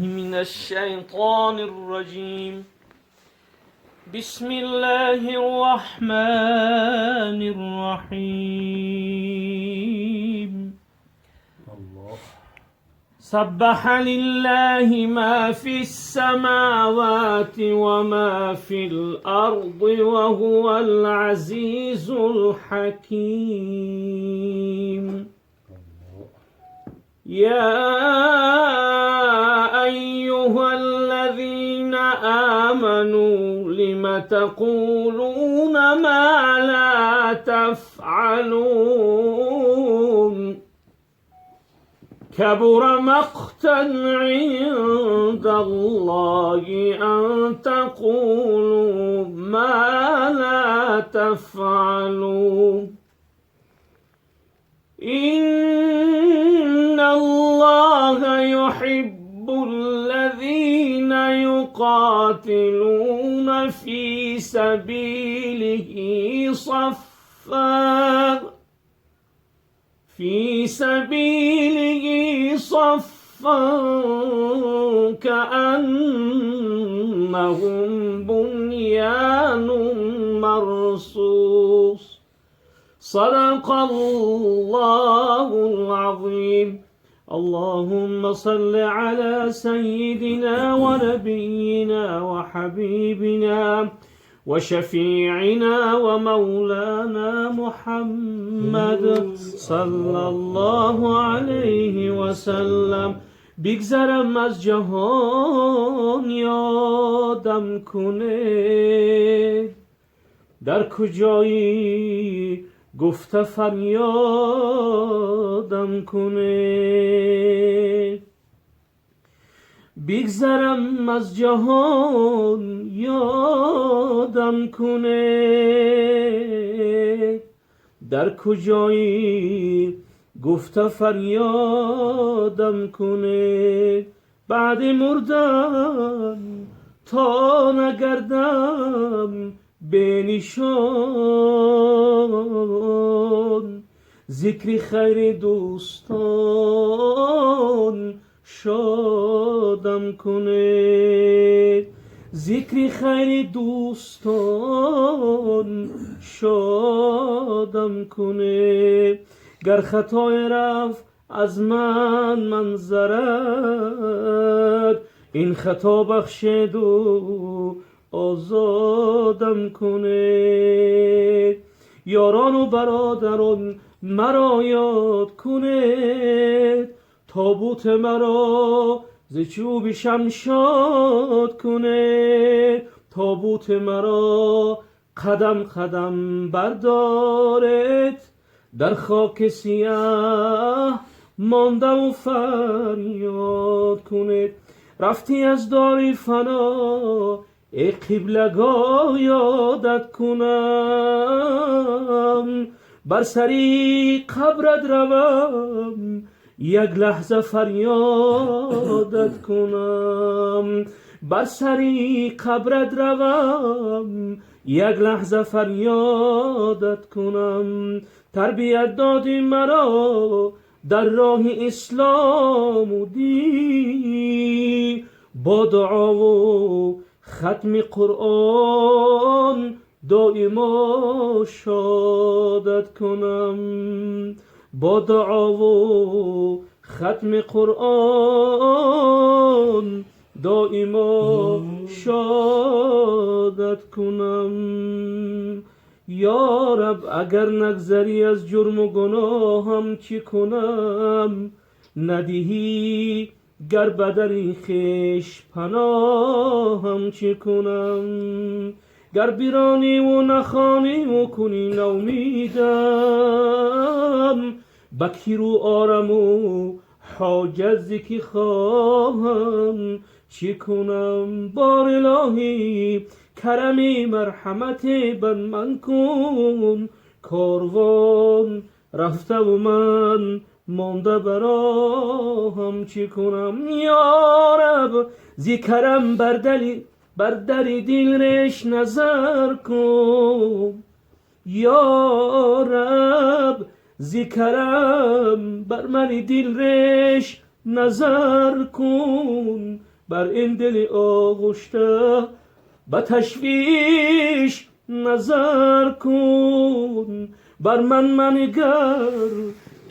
من الشيطان الرجيم. بسم الله الرحمن الرحيم. سبح لله ما في السماوات وما في الأرض وهو العزيز الحكيم. يا أيها الذين آمنوا لم تقولون ما لا تفعلون كبر مقتا عند الله أن تقولوا ما لا تفعلون. إن الله يحب الذين يقاتلون في سبيله صفا كأنهم بنيان مرصوص. صدق الله العظيم. اللهم صل على سيدنا ونبينا وحبيبنا وشفيعنا ومولانا محمد صلى الله عليه وسلم. بگذرم از جهان یادم کنه، در کجایی گفته فریادم کنه. بگذرم از جهان یادم کنه، در کجایی گفته فریادم کنه. بعد مردن تا نگردم به نشان، ذکر خیر دوستان شادم کنه، ذکر خیر دوستان شادم کنه. گر خطای رفت از من منظرت، این خطا بخشد و آزادم کنه. یاران و برادران مرا یاد کنه، تابوت مرا ز چوب شمشاد کنه. تابوت مرا قدم قدم بردارد، در خاک سیاه مانده و فریاد کنه. رفتی از دار فنا ای قبلگاه یادت کنم، بر سری قبرت روم یک لحظه فریادت کنم. بر سری قبرت روم یک لحظه فریادت کنم. تربیت دادی مرا در راه اسلام و دین، با دعا و ختم قرآن دائما شادت کنم. با دعا و ختم قرآن دائما شادت کنم. یا رب اگر نگذری از جرم و گناهم چی کنم؟ ندهی گر بدری خویش پناهم چی کنم؟ گر بیرانی و نخوانی و کنی نومیدم، بکی رو آرم و حاجت زکی خواهم چی کنم؟ بار الهی کرمی مرحمت بر من کن، کاروان رفته و من مانده براهم چی کنم؟ یا رب زی کرم بر در دل رش نظر کن. یا رب زی کرم بر من دل رش نظر کن بر این دل آغشته به تشویش نظر کن بر من منگر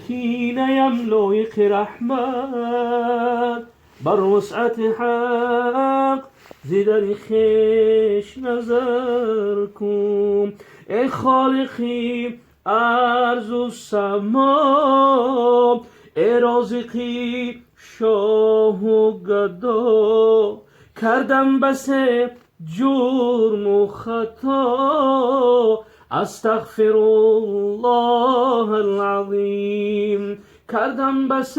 کینه‌ام لایق رحمت بر وسعت حق زیدن خیش نظر کن ای خالقی ارض و سما ای رازقی شاه و گدا کردم بس جرم و خطا استغفر الله العظیم کردم بس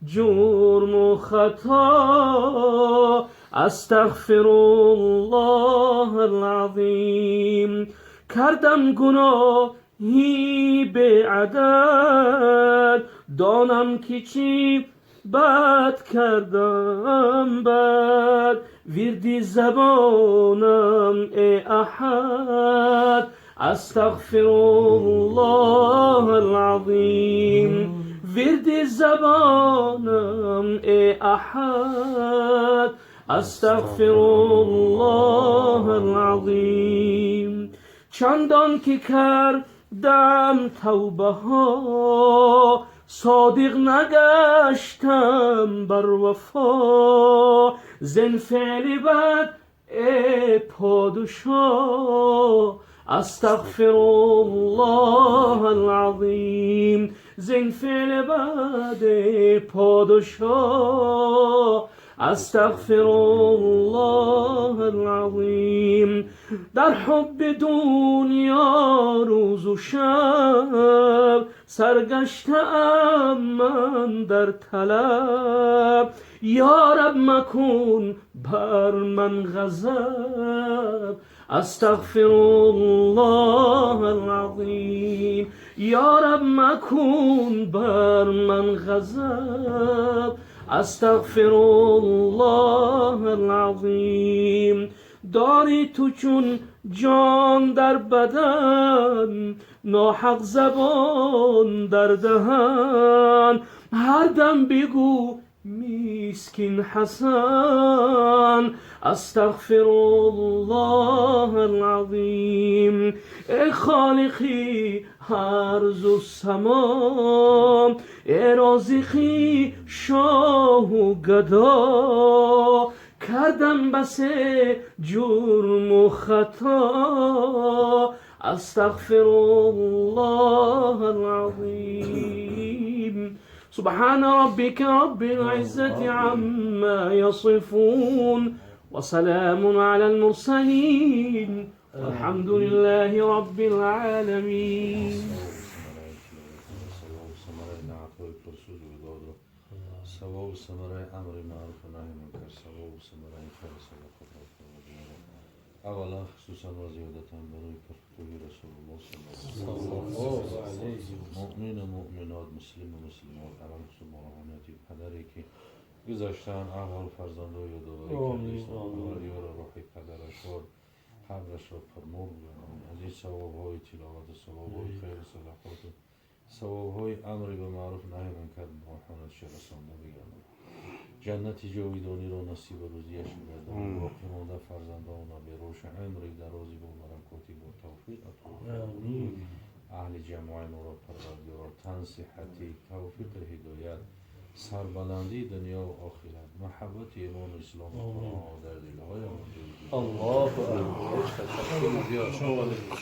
جرم و خطا استغفر الله العظیم کردم گناهی به عدد دانم که چی بد کردم بد وردی زبانم ای احد استغفر الله العظیم وردی زبانم ای احد استغفر الله العظیم چندان که کردم توبه ها صادق نگشتم بر وفا زین فعل بد ای پادشاه استغفر الله العظیم زین فعل بد ای پادشاه استغفر الله العظیم در حب دنیا روز و شب سرگشتم من در طلب یا رب مکن بر من غضب استغفر الله العظیم یا رب مکن بر من غضب استغفر الله العظیم داری تو چون جان در بدن ناحق زبان در دهن هر دم بگو مسکین حسن استغفر الله العظیم ای خالقی ارض و سما ای رازقی شاه و گدا کردم بس جرم و خطا استغفر الله العظیم سبحان ربك رب العزة عما يصفون وسلام على المرسلين الحمد لله رب العالمين سوال ثمره امر معروف و نهی منکر سوال ثمره خیر صدقات اولا خصوصا و زیادتا برای پرفتوی رسول الله صلی الله علیه و مؤمن و مؤمنات مسلم و مسلمات علم خصوص مراهنتی پدری که گذاشتن احوال فرزنده و یادآوری کرده استقبالی و روحی پدرش و قبرش را پرنور بگردند از این ثواب های تلاوت ثواب های خیر صدقات ثواب های امری به معروف نهی منکر مراهنت رسانده بگردند جنت جاویدانی را نصیب روزیش بگردند باقی مانده فرزندان به روش عمری درازی با برکاتی با توفیق اهل جماع نورا پروردگار تن صحتی توفیق هدایت سربلندی دنیا و آخرت محبت ایمان و اسلام و قرآن در دلهای ما الله